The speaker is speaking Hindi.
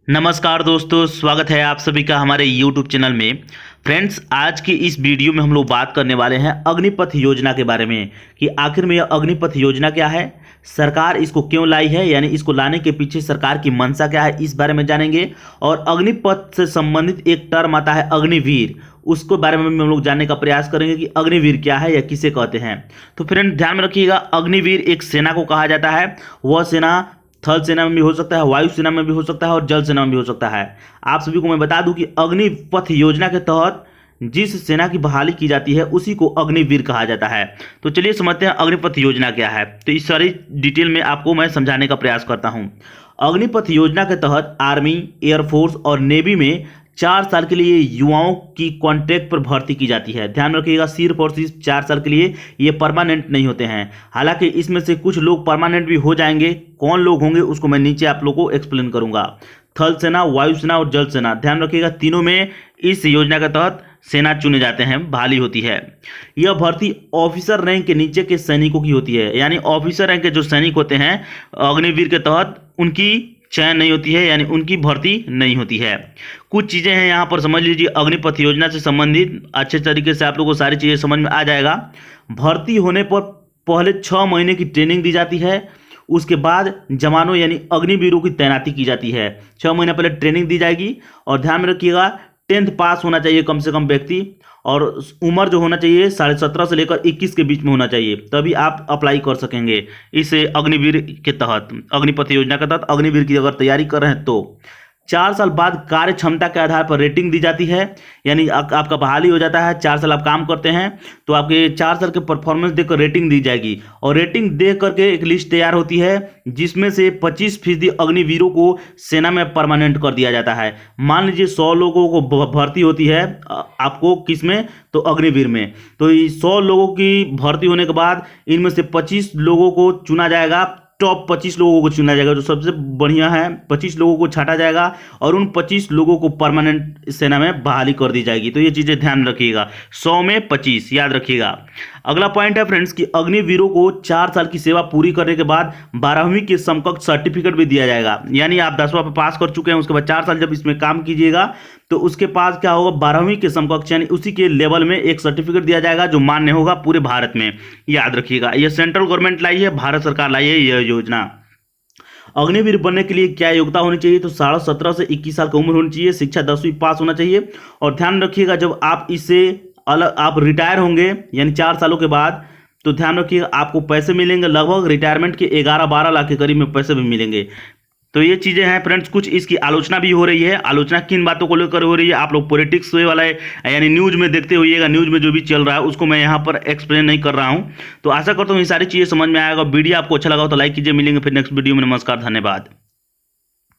नमस्कार दोस्तों, स्वागत है आप सभी का हमारे YouTube चैनल में। फ्रेंड्स, आज की इस वीडियो में हम लोग बात करने वाले हैं अग्निपथ योजना के बारे में कि आखिर में यह अग्निपथ योजना क्या है, सरकार इसको क्यों लाई है, यानी इसको लाने के पीछे सरकार की मंशा क्या है, इस बारे में जानेंगे। और अग्निपथ से संबंधित एक टर्म आता है अग्निवीर, उसको बारे में हम लोग जानने का प्रयास करेंगे कि अग्निवीर क्या है या किसे कहते हैं। तो फ्रेंड ध्यान में रखिएगा, अग्निवीर एक सेना को कहा जाता है। वह सेना थल सेना में भी हो सकता है, वायु सेना में भी हो सकता है और जल सेना में भी हो सकता है। आप सभी को मैं बता दूं कि अग्निपथ योजना के तहत जिस सेना की बहाली की जाती है उसी को अग्निवीर कहा जाता है। तो चलिए समझते हैं अग्निपथ योजना क्या है। तो इस सारी डिटेल में आपको मैं समझाने का प्रयास करता हूं। अग्निपथ योजना के तहत आर्मी, एयरफोर्स और नेवी में 4 साल के लिए युवाओं की कॉन्ट्रैक्ट पर भर्ती की जाती है। ध्यान रखिएगा, सिर्फ और सिर्फ 4 साल के लिए, ये परमानेंट नहीं होते हैं। हालांकि इसमें से कुछ लोग परमानेंट भी हो जाएंगे। कौन लोग होंगे उसको मैं नीचे आप लोगों को एक्सप्लेन करूंगा। थल सेना, वायु सेना और जल सेना, ध्यान रखिएगा, तीनों में इस योजना के तहत सेना चुने जाते हैं, बहाली होती है। यह भर्ती ऑफिसर रैंक के नीचे के सैनिकों की होती है, यानी ऑफिसर रैंक के जो सैनिक होते हैं अग्निवीर के तहत उनकी चयन नहीं होती है, यानी उनकी भर्ती नहीं होती है। कुछ चीज़ें हैं यहाँ पर समझ लीजिए अग्निपथ योजना से संबंधित, अच्छे तरीके से आप लोगों को सारी चीज़ें समझ में आ जाएगा। भर्ती होने पर पहले 6 महीने की ट्रेनिंग दी जाती है, उसके बाद जवानों यानी अग्निवीरों की तैनाती की जाती है। 6 महीने पहले ट्रेनिंग दी जाएगी और ध्यान में रखिएगा 10th पास होना चाहिए कम से कम व्यक्ति, और उम्र जो होना चाहिए 17.5 से लेकर 21 के बीच में होना चाहिए, तभी आप अप्लाई कर सकेंगे इस अग्निवीर के तहत। अग्निपथ योजना के तहत अग्निवीर की अगर तैयारी कर रहे हैं तो 4 साल बाद कार्य क्षमता के आधार पर रेटिंग दी जाती है, यानी आपका बहाली हो जाता है। 4 साल आप काम करते हैं तो आपके 4 साल के परफॉर्मेंस देखकर रेटिंग दी जाएगी, और रेटिंग देख करके एक लिस्ट तैयार होती है जिसमें से 25% अग्निवीरों को सेना में परमानेंट कर दिया जाता है। मान लीजिए 100 लोगों को भर्ती होती है आपको किस में, तो अग्निवीर में। तो 100 लोगों की भर्ती होने के बाद इनमें से 25 लोगों को चुना जाएगा, टॉप 25 लोगों को चुना जाएगा जो सबसे बढ़िया है। 25 लोगों को छांटा जाएगा और उन 25 लोगों को परमानेंट सेना में बहाली कर दी जाएगी। तो ये चीज़ें ध्यान रखिएगा, 100 में 25 याद रखिएगा। अगला पॉइंट है फ्रेंड्स कि अग्निवीरों को 4 साल की सेवा पूरी करने के बाद 12वीं के समकक्ष सर्टिफिकेट भी दिया जाएगा, यानी आप 10वां पे पास कर चुके हैं, उसके बाद 4 साल जब इसमें काम कीजिएगा तो उसके पास क्या होगा, 12वीं के समकक्ष यानी उसी के लेवल में एक सर्टिफिकेट दिया जाएगा जो मान्य होगा पूरे भारत में। याद रखिएगा, यह सेंट्रल गवर्नमेंट लाई है, भारत सरकार लाई है यह योजना। अग्निवीर बनने के लिए क्या योग्यता होनी चाहिए, तो 17.5 से 21 साल की उम्र होनी चाहिए, शिक्षा 10वीं पास होना चाहिए। और ध्यान रखिएगा जब आप इससे अलग आप रिटायर होंगे यानी 4 सालों के बाद, तो ध्यान रखिएगा आपको पैसे मिलेंगे लगभग रिटायरमेंट के 11-12 लाख के करीब में पैसे भी मिलेंगे। तो ये चीज़ें हैं फ्रेंड्स। कुछ इसकी आलोचना भी हो रही है। आलोचना किन बातों को लेकर हो रही है, आप लोग पॉलिटिक्स वाला है यानी न्यूज़ में देखते होइएगा, न्यूज़ में जो भी चल रहा है उसको मैं यहाँ पर एक्सप्लेन नहीं कर रहा हूँ। तो आशा करता हूँ ये सारी चीज़ें समझ में आएगा। वीडियो आपको अच्छा लगा हो तो लाइक कीजिए। मिलेंगे फिर नेक्स्ट वीडियो में। नमस्कार, धन्यवाद।